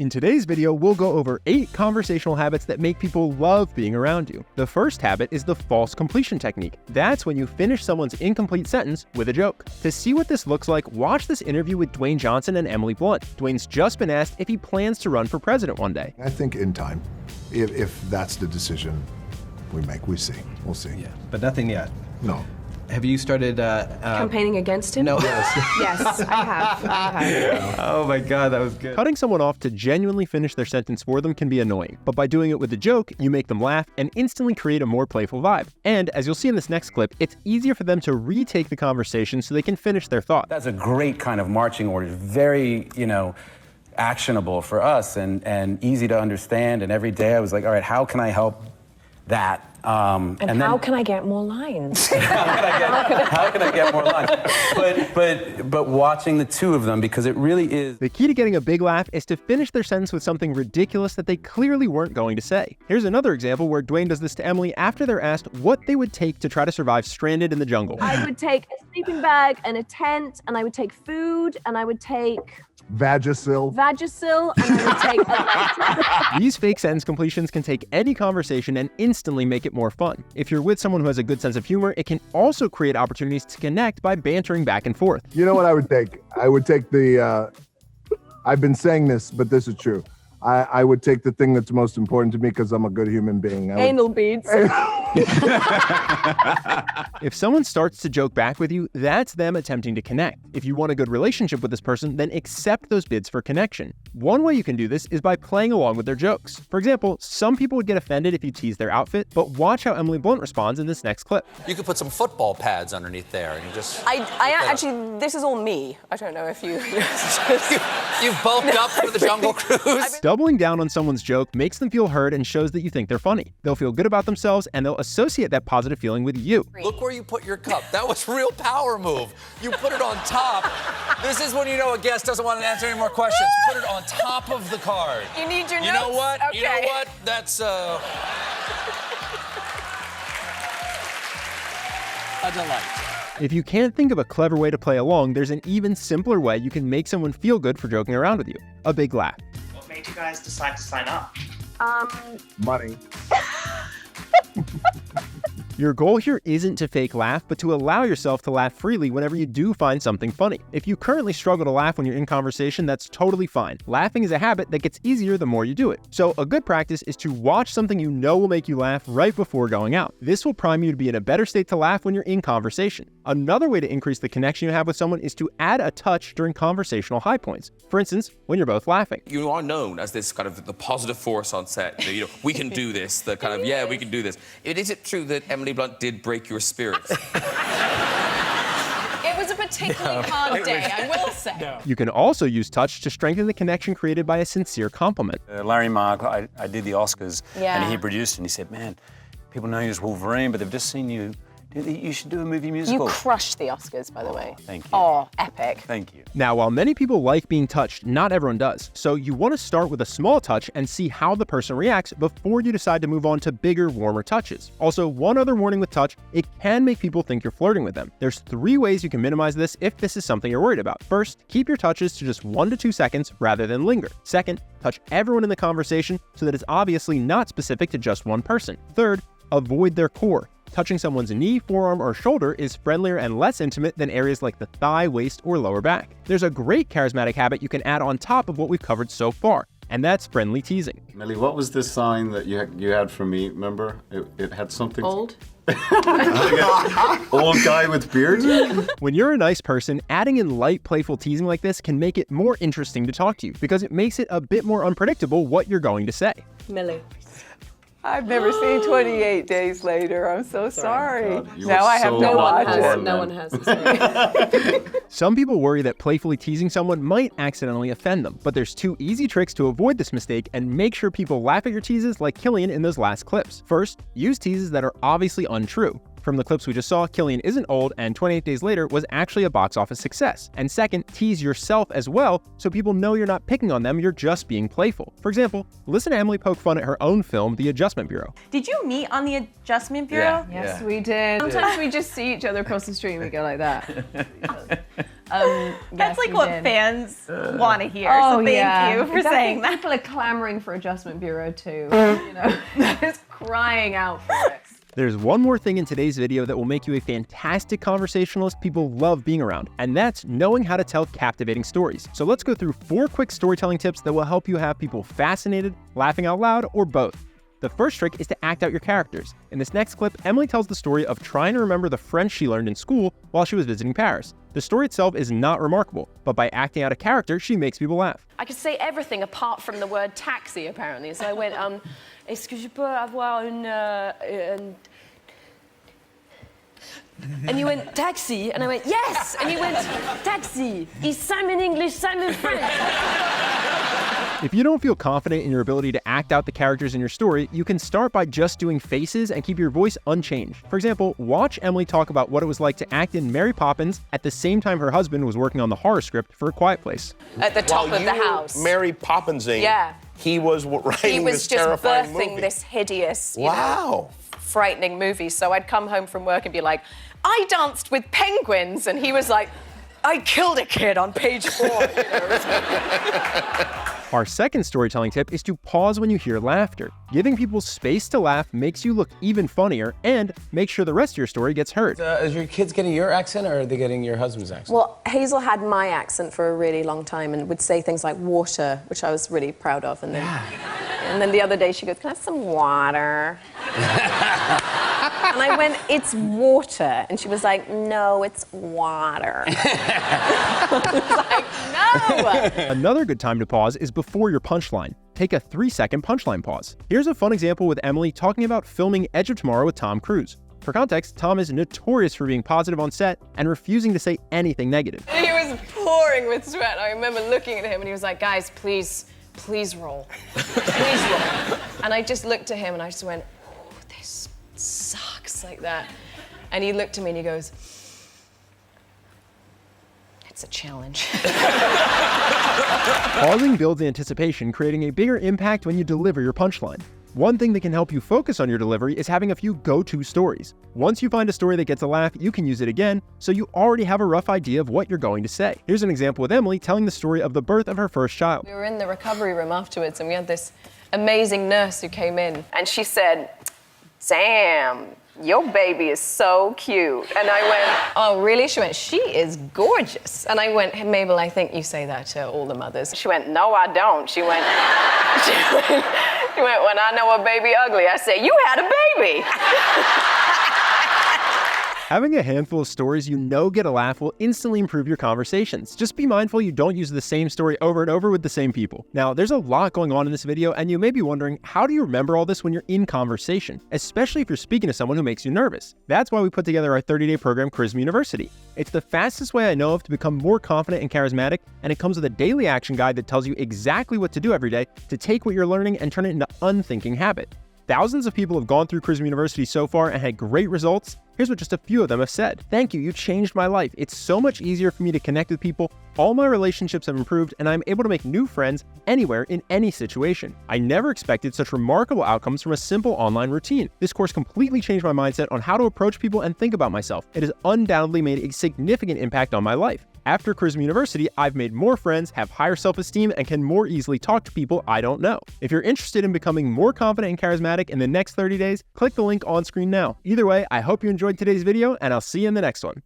In today's video, we'll go over 8 conversational habits that make people love being around you. The first habit is the false completion technique. That's when you finish someone's incomplete sentence with a joke. To see what this looks like, watch this interview with Dwayne Johnson and Emily Blunt. Dwayne's just been asked if he plans to run for president one day. I think in time, if that's the decision we make, we'll see. Yeah, but nothing yet. No. Have you started campaigning against him? No. Yes, I have. Oh my God, that was good. Cutting someone off to genuinely finish their sentence for them can be annoying, but by doing it with a joke, you make them laugh and instantly create a more playful vibe. And as you'll see in this next clip, it's easier for them to retake the conversation so they can finish their thought. That's a great kind of marching order. Very, actionable for us and easy to understand. And every day I was like, all right, how can I help that? And how can I get more lines? How can I get more lines? But watching the two of them, because it really is. The key to getting a big laugh is to finish their sentence with something ridiculous that they clearly weren't going to say. Here's another example where Dwayne does this to Emily after they're asked what they would take to try to survive stranded in the jungle. I would take a sleeping bag and a tent, and I would take food, and I would take Vagisil, and I would take a These fake sentence completions can take any conversation and instantly make it more fun. If you're with someone who has a good sense of humor, it can also create opportunities to connect by bantering back and forth. You know what I would take? I would take the, I've been saying this, but this is true. I would take the thing that's most important to me because I'm a good human being. anal beads. If someone starts to joke back with you, that's them attempting to connect. If you want a good relationship with this person, then accept those bids for connection. One way you can do this is by playing along with their jokes. For example, some people would get offended if you tease their outfit, but watch how Emily Blunt responds in this next clip. You could put some football pads underneath there and you just... I actually, this is all me. I don't know if you... You've bulked up for the Jungle Cruise. Doubling down on someone's joke makes them feel heard and shows that you think they're funny. They'll feel good about themselves and they'll associate that positive feeling with you. Look where you put your cup. That was real power move. You put it on top. This is when you know a guest doesn't want to answer any more questions. Put it on top of the card. You need your notes? You know what? Okay. You know what? That's a delight. If you can't think of a clever way to play along, there's an even simpler way you can make someone feel good for joking around with you. A big laugh. What made you guys decide to sign up? Money. Your goal here isn't to fake laugh, but to allow yourself to laugh freely whenever you do find something funny. If you currently struggle to laugh when you're in conversation, that's totally fine. Laughing is a habit that gets easier the more you do it. So a good practice is to watch something you know will make you laugh right before going out. This will prime you to be in a better state to laugh when you're in conversation. Another way to increase the connection you have with someone is to add a touch during conversational high points. For instance, when you're both laughing. You are known as this kind of the positive force on set. We can do this. The kind of, yeah, we can do this. Is it true that Emily Blunt did break your spirit? It was a particularly hard day, I will say. No. You can also use touch to strengthen the connection created by a sincere compliment. Larry Mark, I did the Oscars, Yeah. and he produced, and he said, man, people know you as Wolverine, but they've just seen you. You should do a movie musical. You crushed the Oscars, by the way. Thank you. Oh, epic. Thank you. Now, while many people like being touched, not everyone does. So you want to start with a small touch and see how the person reacts before you decide to move on to bigger, warmer touches. Also, one other warning with touch, it can make people think you're flirting with them. There's 3 ways you can minimize this if this is something you're worried about. First, keep your touches to just 1 to 2 seconds rather than linger. Second, touch everyone in the conversation so that it's obviously not specific to just one person. Third, avoid their core. Touching someone's knee, forearm, or shoulder is friendlier and less intimate than areas like the thigh, waist, or lower back. There's a great charismatic habit you can add on top of what we've covered so far, and that's friendly teasing. Millie, what was this sign that you had for me, remember? It had something... Old? Old guy with beard? When you're a nice person, adding in light, playful teasing like this can make it more interesting to talk to you, because it makes it a bit more unpredictable what you're going to say. Millie. I've never seen 28 Days Later. I'm so sorry. Now I have no watches. No one has. Some people worry that playfully teasing someone might accidentally offend them, but there's 2 easy tricks to avoid this mistake and make sure people laugh at your teases like Cillian in those last clips. First, use teases that are obviously untrue. From the clips we just saw, Cillian isn't old, and 28 Days Later was actually a box office success. And second, tease yourself as well, so people know you're not picking on them, you're just being playful. For example, listen to Emily poke fun at her own film, The Adjustment Bureau. Did you meet on The Adjustment Bureau? Yeah. Yes, we did. Sometimes we just see each other across the street and we go like that. That's like what fans want to hear. Oh, so thank yeah. you for Exactly. saying that. People are clamoring for Adjustment Bureau too. You know, just crying out for it. There's one more thing in today's video that will make you a fantastic conversationalist people love being around, and that's knowing how to tell captivating stories. So let's go through 4 quick storytelling tips that will help you have people fascinated, laughing out loud, or both. The first trick is to act out your characters. In this next clip, Emily tells the story of trying to remember the French she learned in school while she was visiting Paris. The story itself is not remarkable, but by acting out a character, she makes people laugh. I could say everything apart from the word taxi, apparently. So I went, est-ce que je peux avoir une... And you went, taxi? And I went, yes! And you went, taxi! Is Simon English, Simon French? If you don't feel confident in your ability to act out the characters in your story, you can start by just doing faces and keep your voice unchanged. For example, watch Emily talk about what it was like to act in Mary Poppins at the same time her husband was working on the horror script for A Quiet Place. At the top of the house. Mary Poppinsing. Yeah. He was writing this terrifying movie. He was just birthing this hideous, wow, frightening movie. So I'd come home from work and be like, I danced with penguins. And he was like, I killed a kid on page 4. You know? Our second storytelling tip is to pause when you hear laughter. Giving people space to laugh makes you look even funnier and make sure the rest of your story gets heard. Is your kids getting your accent or are they getting your husband's accent? Well, Hazel had my accent for a really long time and would say things like water, which I was really proud of. And then the other day she goes, can I have some water? And I went, it's water. And she was like, no, it's water. I was like, no! Another good time to pause is before your punchline. Take a 3-second punchline pause. Here's a fun example with Emily talking about filming Edge of Tomorrow with Tom Cruise. For context, Tom is notorious for being positive on set and refusing to say anything negative. He was pouring with sweat. I remember looking at him and he was like, guys, please roll. Please roll. And I just looked at him and I just went, oh, this sucks, like that. And he looked at me and he goes, it's a challenge. Pausing builds anticipation, creating a bigger impact when you deliver your punchline. One thing that can help you focus on your delivery is having a few go-to stories. Once you find a story that gets a laugh, you can use it again, so you already have a rough idea of what you're going to say. Here's an example with Emily telling the story of the birth of her first child. We were in the recovery room afterwards and we had this amazing nurse who came in and she said, Sam, your baby is so cute. And I went, oh, really? She went, she is gorgeous. And I went, hey, Mabel, I think you say that to all the mothers. She went, no, I don't. She went, when I know a baby ugly, I say, you had a baby. Having a handful of stories you know get a laugh will instantly improve your conversations. Just be mindful you don't use the same story over and over with the same people. Now, there's a lot going on in this video, and you may be wondering, how do you remember all this when you're in conversation? Especially if you're speaking to someone who makes you nervous. That's why we put together our 30-day program, Charisma University. It's the fastest way I know of to become more confident and charismatic, and it comes with a daily action guide that tells you exactly what to do every day to take what you're learning and turn it into unthinking habit. Thousands of people have gone through Charisma University so far and had great results. Here's what just a few of them have said. Thank you, you changed my life. It's so much easier for me to connect with people. All my relationships have improved and I'm able to make new friends anywhere in any situation. I never expected such remarkable outcomes from a simple online routine. This course completely changed my mindset on how to approach people and think about myself. It has undoubtedly made a significant impact on my life. After Charisma University, I've made more friends, have higher self-esteem, and can more easily talk to people I don't know. If you're interested in becoming more confident and charismatic in the next 30 days, click the link on screen now. Either way, I hope you enjoyed today's video, and I'll see you in the next one.